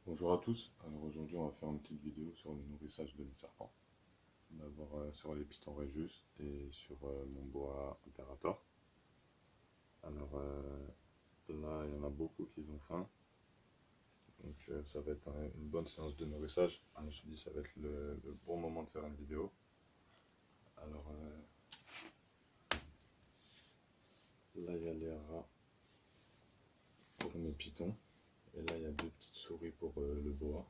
Bonjour à tous, alors aujourd'hui on va faire une petite vidéo sur le nourrissage de mes serpents. D'abord sur les pitons Regius et sur mon boa Imperator. Alors là il y en a beaucoup qui ont faim, donc ça va être une bonne séance de nourrissage. Je me suis dit ça va être le bon moment de faire une vidéo. Alors là il y a les rats pour mes pitons, et là il y a deux petites souris pour le boa.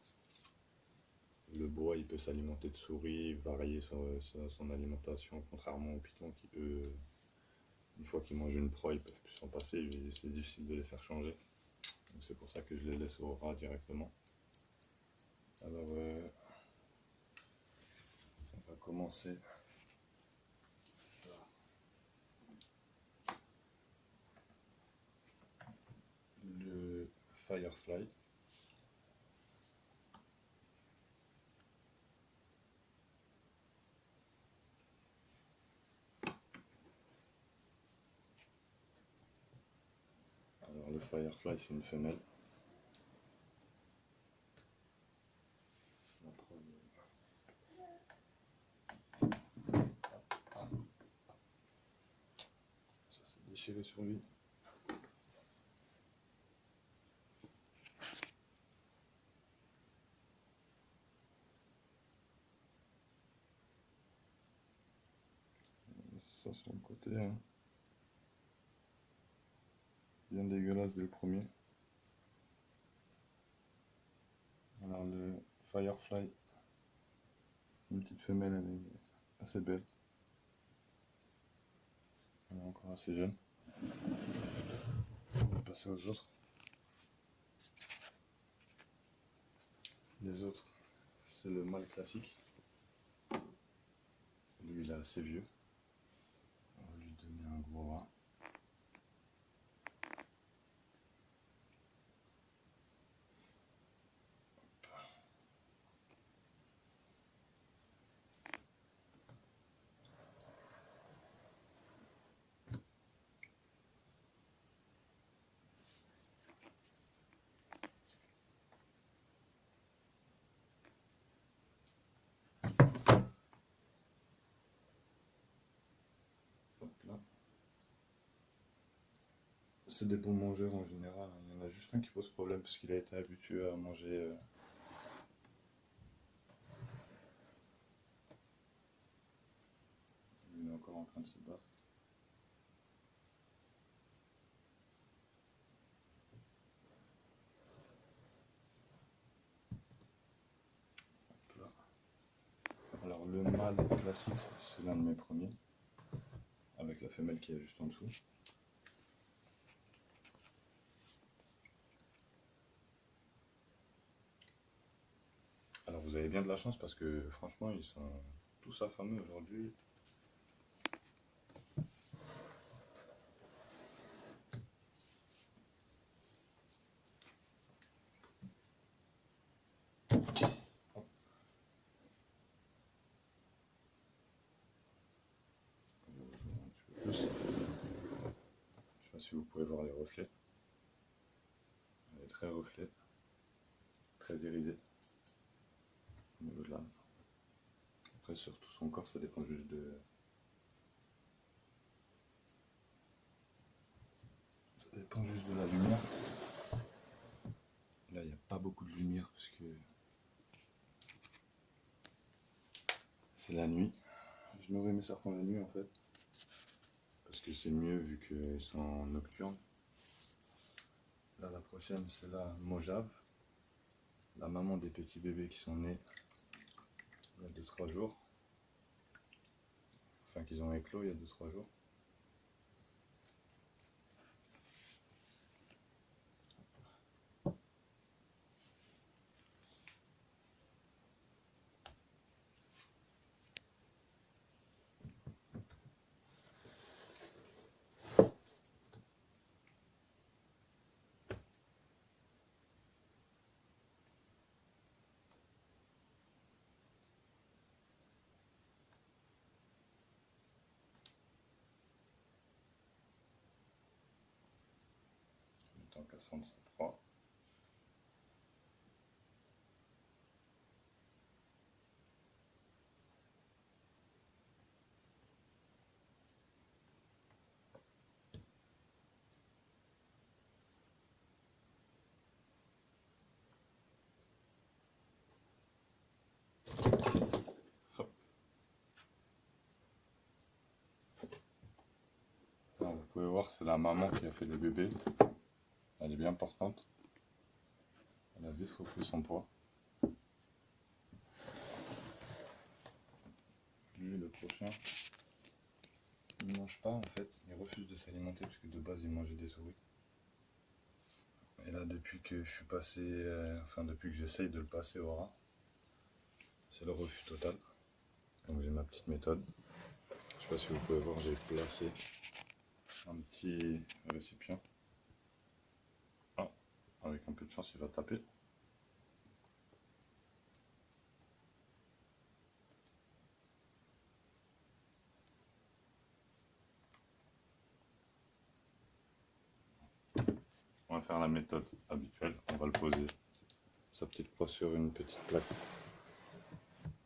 Le boa, il peut s'alimenter de souris, varier son alimentation, contrairement aux pitons qui, eux, une fois qu'ils mangent une proie, ils peuvent plus s'en passer. C'est difficile de les faire changer. Donc c'est pour ça que je les laisse au rat directement. Alors, on va commencer par le Firefly. Alors le Firefly, c'est une femelle. Ça s'est déchiré sur lui. Ça sur le côté, hein. Bien dégueulasse dès le premier. Alors le Firefly, une petite femelle, elle est assez belle. Elle est encore assez jeune. On va passer aux autres. Les autres, c'est le mâle classique. Lui, il est assez vieux. On va lui donner un gros rat. Hop là. C'est des bons mangeurs en général. Il y en a juste un qui pose problème parce qu'il a été habitué à manger. Il est encore en train de se battre. Hop là. Alors le mâle classique, c'est l'un de mes premiers, avec la femelle qui est juste en dessous. Alors vous avez bien de la chance parce que franchement ils sont tous affamés aujourd'hui. Je ne sais pas si vous pouvez voir les reflets. Elle est très reflet, très irisée au niveau de l'âme. Après sur tout son corps ça dépend juste de... Ça dépend juste de la lumière. Là il n'y a pas beaucoup de lumière parce que c'est la nuit. Je nourris mes serpents la nuit en fait. Parce que c'est mieux vu qu'ils sont nocturnes. Là la prochaine c'est la Mojave. La maman des petits bébés qui sont nés il y a 2-3 jours. Enfin qu'ils ont éclos il y a 2-3 jours. En cassant de sa proie. pouvez voir, c'est la maman qui a fait les bébés. Elle est bien portante. Elle a vite repris son poids. Lui, le prochain, il ne mange pas en fait. Il refuse de s'alimenter parce que de base, il mangeait des souris. Et là, depuis que je suis passé, depuis que j'essaye de le passer au rat, c'est le refus total. Donc j'ai ma petite méthode. Je sais pas si vous pouvez voir, j'ai placé un petit récipient. Ah, avec un peu de chance, il va taper. On va faire la méthode habituelle. On va le poser sa petite proie sur une petite plaque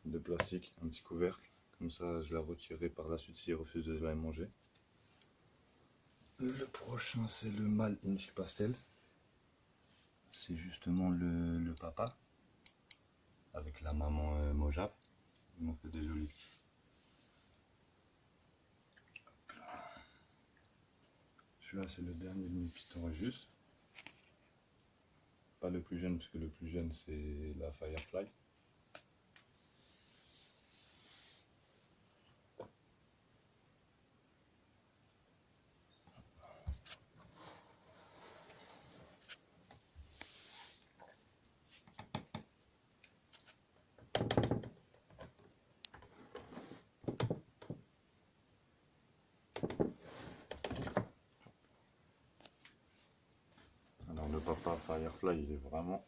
de plastique, un petit couvercle. Comme ça, je la retirerai par la suite s'il refuse de la manger. Le prochain, c'est le mâle Inchi Pastel. C'est justement le papa avec la maman Mojave. Ils m'ont fait des jolis. Celui-là, c'est le dernier demi-python Rufus. Pas le plus jeune, parce que le plus jeune, c'est la Firefly. Alors le papa Firefly, il est vraiment...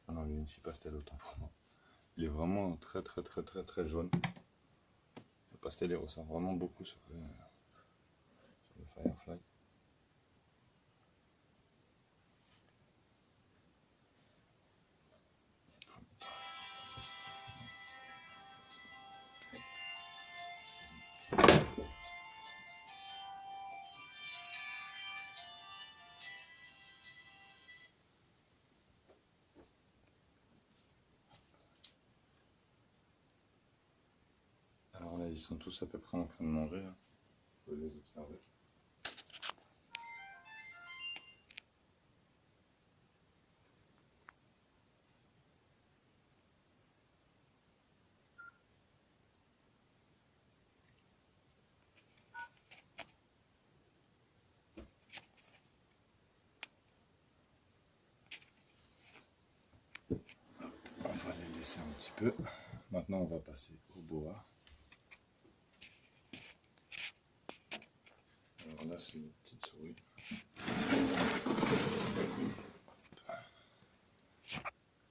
Ah non, le Inchi Pastel, autant pour moi. Il est vraiment très jaune. Le pastel, il ressort vraiment beaucoup sur le Firefly. Alors là, ils sont tous à peu près en train de manger. Vous pouvez les observer. On va les laisser un petit peu. Maintenant, on va passer au boa. Alors là, c'est une petite souris.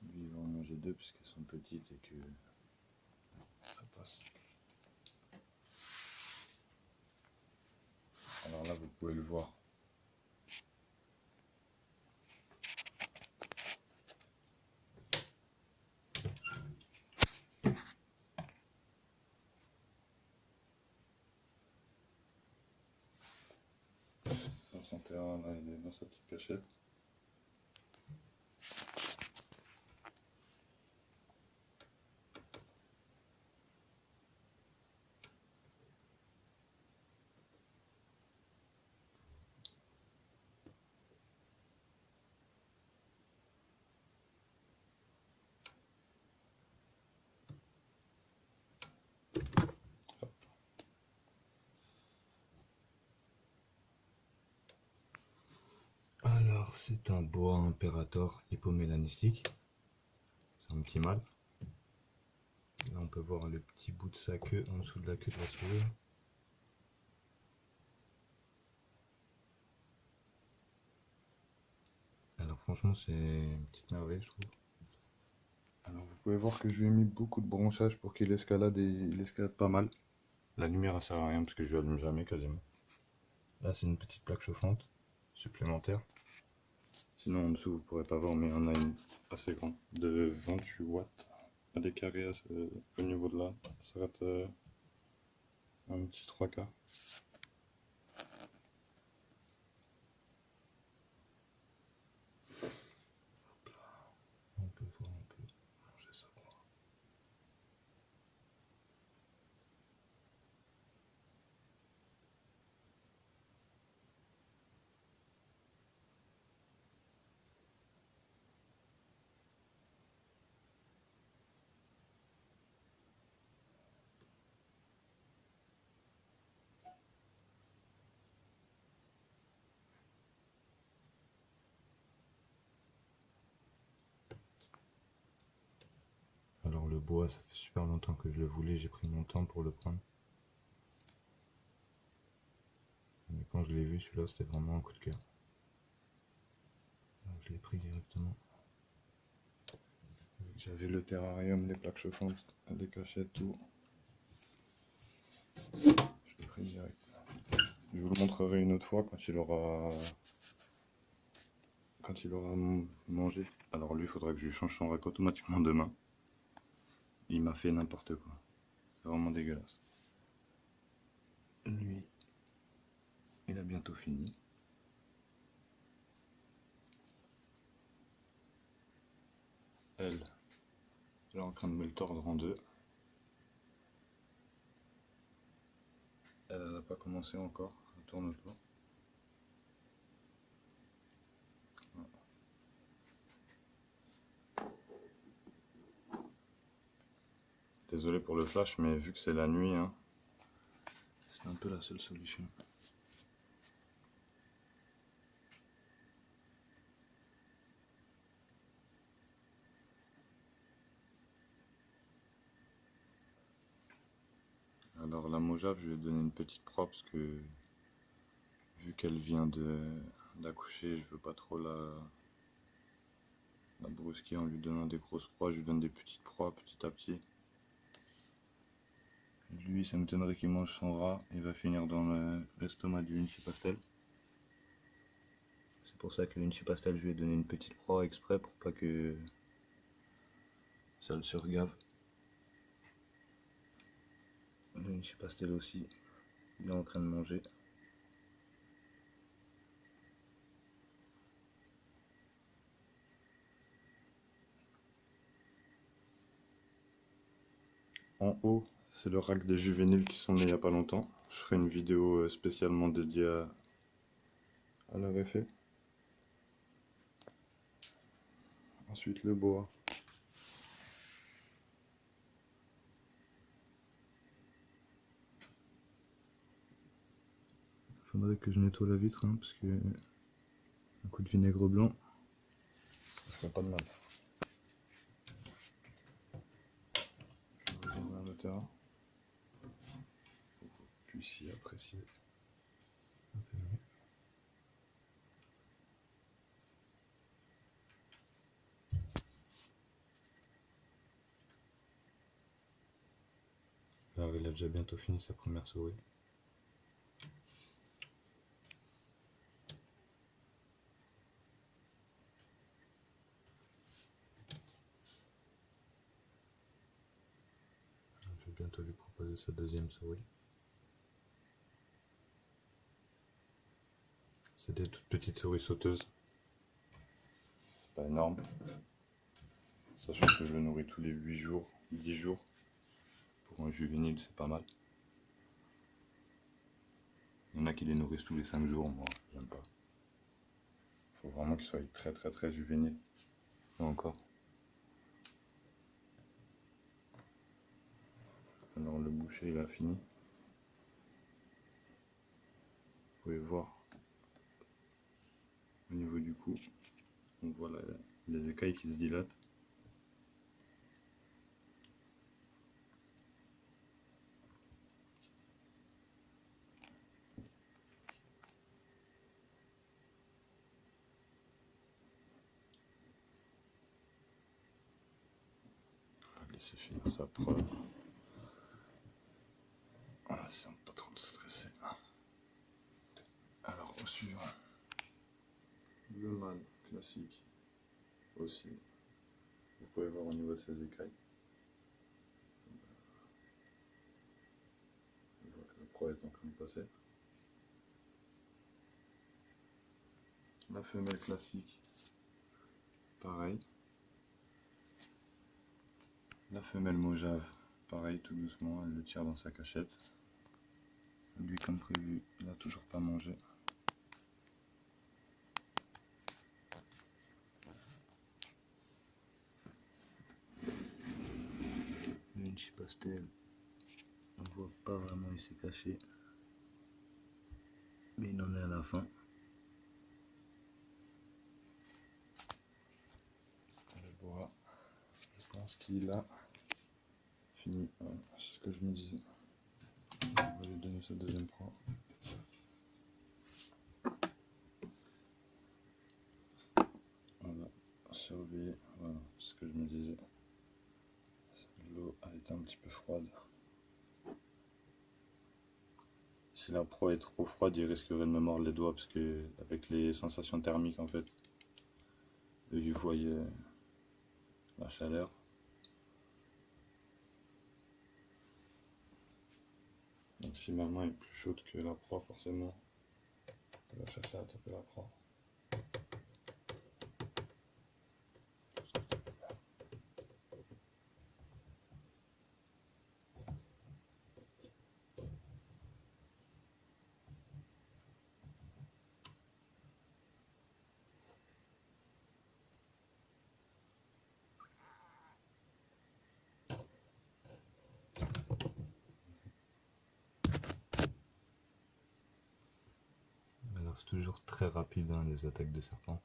Lui, il va en manger deux puisqu'elles sont petites et que ça passe. Alors là, vous pouvez le voir. Dans son terrain, là, il est dans sa petite cachette. Alors, c'est un boa imperator hypomélanistique. C'est un petit mâle. Là, on peut voir le petit bout de sa queue en dessous de la queue de la souris. Alors, franchement, c'est une petite merveille, je trouve. Alors, vous pouvez voir que je lui ai mis beaucoup de branchage pour qu'il escalade et il escalade pas mal. La lumière, elle sert à rien parce que je lui allume jamais quasiment. Là, c'est une petite plaque chauffante supplémentaire. Sinon, en dessous, vous pourrez pas voir, mais on a une assez grande de 28 watts. À des carrés au niveau de là, ça va être un petit 3K. On peut voir un peu manger sa proie. boa, ça fait super longtemps que je le voulais, j'ai pris mon temps pour le prendre. Mais quand je l'ai vu, celui-là, c'était vraiment un coup de cœur. Donc je l'ai pris directement. J'avais le terrarium, les plaques chauffantes, les cachettes, tout. Je l'ai pris direct. Je vous le montrerai une autre fois quand il aura mangé. Alors lui, il faudra que je lui change son rack automatiquement demain. Il m'a fait n'importe quoi. C'est vraiment dégueulasse. Lui, il a bientôt fini. Elle est en train de me le tordre en deux. Elle n'a pas commencé encore. Elle tourne pas. Désolé pour le flash, mais vu que c'est la nuit, hein, c'est un peu la seule solution. Alors la Mojave, je lui ai donné une petite proie parce que vu qu'elle vient d'accoucher, je veux pas trop la brusquer en lui donnant des grosses proies. Je lui donne des petites proies petit à petit. Lui, ça m'étonnerait qu'il mange son rat. Il va finir dans l'estomac du Vinci Pastel. C'est pour ça que le Vinci Pastel, je lui ai donné une petite proie exprès pour pas que ça le surgave. Le Vinci Pastel aussi, il est en train de manger. En haut, c'est le rack des juvéniles qui sont nés il n'y a pas longtemps. Je ferai une vidéo spécialement dédiée à leur effet. Ensuite le boa. Faudrait que je nettoie la vitre, hein, parce que un coup de vinaigre blanc, ça ferait pas de mal. Je vais revenir le terrain pour que vous puissiez apprécier un peu mieux. Alors il a déjà bientôt fini sa première souris. Je vais bientôt lui proposer sa deuxième souris. C'est des toutes petites souris sauteuses. C'est pas énorme. Sachant que je le nourris tous les 8 jours, 10 jours. Pour un juvénile, c'est pas mal. Il y en a qui les nourrissent tous les 5 jours, moi j'aime pas. Faut vraiment qu'ils soient très juvéniles. Et encore. Alors le boucher il a fini. Vous pouvez voir au niveau du cou, on voit les écailles qui se dilatent. On va laisser finir sa preuve. Voilà, si on ne pas trop le stresser. Alors au suivant, le mâle classique aussi. Vous pouvez voir au niveau de ses écailles. On voit que la proie est en train de passer. La femelle classique, pareil. La femelle Mojave, pareil, tout doucement, elle le tire dans sa cachette. Lui, comme prévu, il n'a toujours pas mangé. Le Vinci Pastel, on voit pas vraiment, il s'est caché. Mais il en est à la fin. Le boa, je pense qu'il a fini. C'est ce que je me disais. On va lui donner sa deuxième proie. Voilà, surveiller. Voilà, c'est ce que je me disais. L'eau a été un petit peu froide. Si la proie est trop froide, il risquerait de me mordre les doigts parce que avec les sensations thermiques en fait, il voyait la chaleur. Donc si ma main est plus chaude que la proie, forcément, elle va chercher à taper la proie. Alors c'est toujours très rapide hein, les attaques de serpents.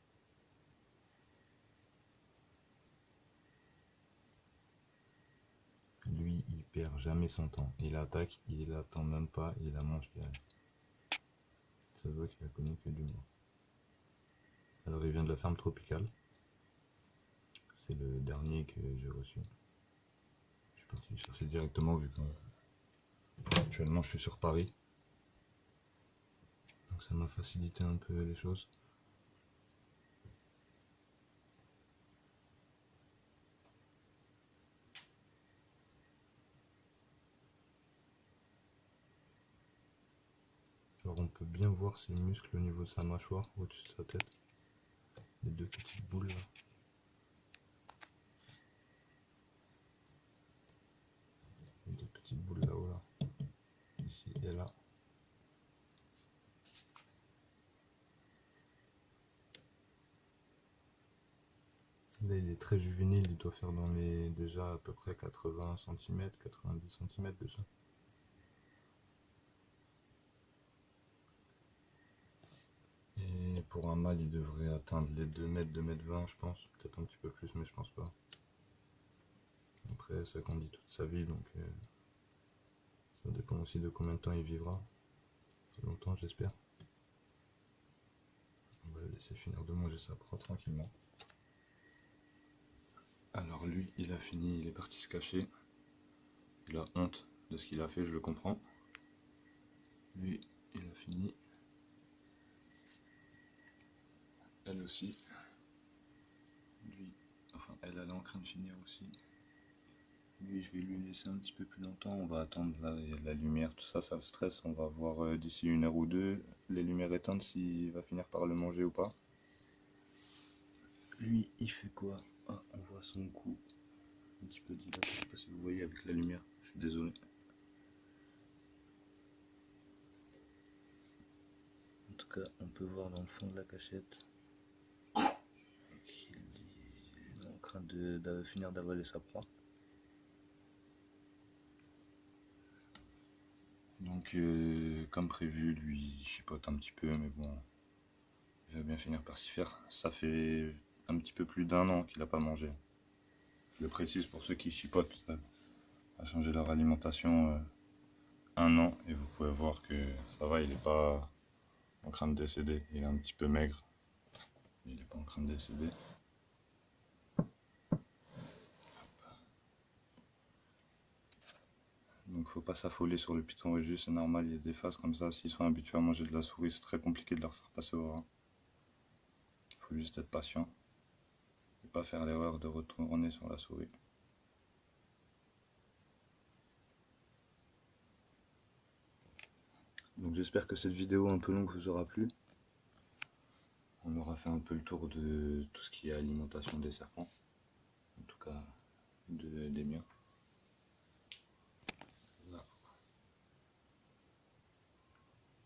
Lui il perd jamais son temps. Il attaque, il attend même pas, il la mange direct. Ça se voit qu'il a connu que du mort. Alors il vient de la ferme tropicale. C'est le dernier que j'ai reçu. Je suis parti le chercher directement vu que actuellement je suis sur Paris. Donc ça m'a facilité un peu les choses. Alors on peut bien voir ses muscles au niveau de sa mâchoire, au-dessus de sa tête. Les deux petites boules là. Les deux petites boules là-haut là. Ici et là. Là il est très juvénile, il doit faire dans les déjà à peu près 80 cm, 90 cm déjà. Et pour un mâle il devrait atteindre les 2 mètres, 2 mètres 20 je pense, peut-être un petit peu plus mais je pense pas. Après ça grandit toute sa vie donc ça dépend aussi de combien de temps il vivra. Longtemps j'espère. On va le laisser finir de manger sa proie tranquillement. Alors lui il a fini, il est parti se cacher. Il a honte de ce qu'il a fait, je le comprends. Lui il a fini. Elle aussi. Lui, enfin elle est en train de finir aussi. Lui je vais lui laisser un petit peu plus longtemps, on va attendre la lumière, tout ça, ça le stresse, on va voir d'ici 1 heure ou 2 les lumières éteintes s'il va finir par le manger ou pas. Lui il fait quoi? Ah, on voit son cou un petit peu dilaté, je sais pas si vous voyez avec la lumière, je suis désolé. En tout cas on peut voir dans le fond de la cachette qu'il est en train de finir d'avaler sa proie. Donc comme prévu, lui il chipote un petit peu, mais bon, il va bien finir par s'y faire. Ça fait un petit peu plus d'1 an qu'il n'a pas mangé. Je le précise pour ceux qui chipotent à changer leur alimentation 1 an, et vous pouvez voir que ça va, il n'est pas en train de décéder. Il est un petit peu maigre, mais il n'est pas en train de décéder. Donc faut pas s'affoler sur le python réjus, c'est normal, il y a des phases comme ça, s'ils sont habitués à manger de la souris, c'est très compliqué de leur faire passer au rat. Il faut juste être patient et pas faire l'erreur de retourner sur la souris. Donc j'espère que cette vidéo un peu longue vous aura plu. On aura fait un peu le tour de tout ce qui est alimentation des serpents, en tout cas des miens. Là.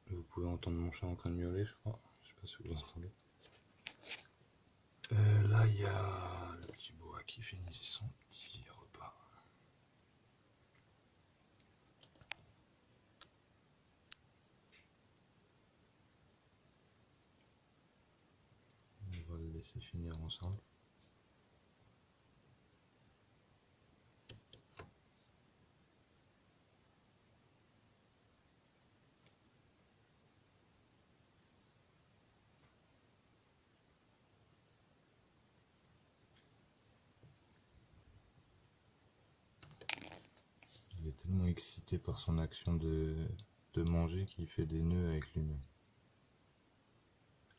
Vous pouvez entendre mon chat en train de miauler, je crois. Je sais pas si vous l'entendez. Là, il y a le petit boa qui finit son petit repas. On va le laisser finir ensemble. tellement excité par son action de manger qu'il fait des nœuds avec lui-même.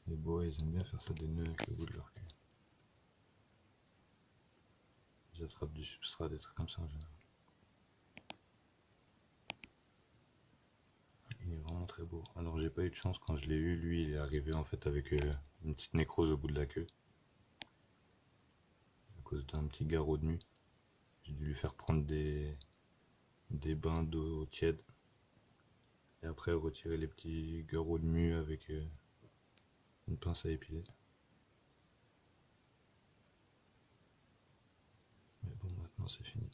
Les boas, ils aiment bien faire ça, des nœuds avec le bout de leur queue. Ils attrapent du substrat, des trucs comme ça en général. Il est vraiment très beau. Alors j'ai pas eu de chance quand je l'ai eu, lui il est arrivé en fait avec une petite nécrose au bout de la queue. À cause d'un petit garrot de mue. J'ai dû lui faire prendre des bains d'eau tiède. Et après retirer les petits garrots de mue avec une pince à épiler. Mais bon, maintenant c'est fini.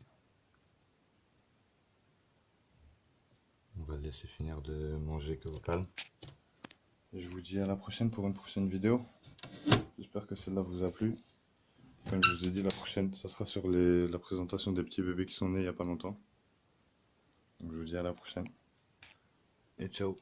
On va le laisser finir de manger au calme. Et je vous dis à la prochaine pour une prochaine vidéo. J'espère que celle-là vous a plu. Comme je vous ai dit, la prochaine, ça sera sur la présentation des petits bébés qui sont nés il n'y a pas longtemps. Donc je vous dis à la prochaine. Et ciao.